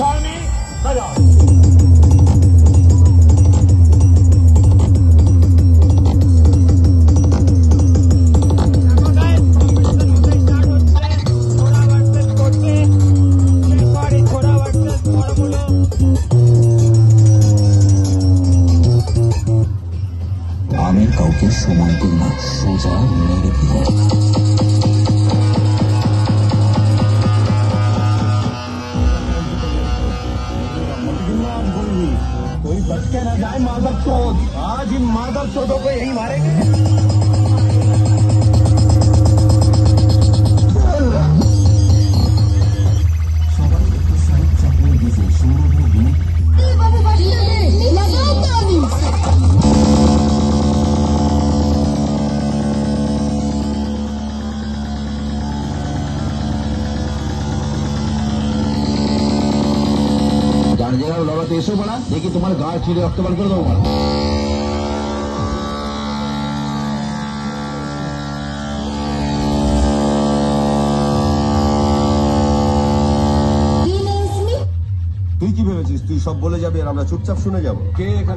सामने बजाओ। আমি কাউকে সময় দিই না, সোজা মেরে দিই। कोई बच के न जाए मादर चौथ। आज इन मादर चौथों को यही मारेंगे। লড়াতে এসো বলা, দেখি তোমার গা ছিঁড়ে রক্তপাত করে দেবো। তুই কি ভেবেছিস তুই সব বলে যাবি আর আমরা চুপচাপ শুনে যাবো? কে এখানে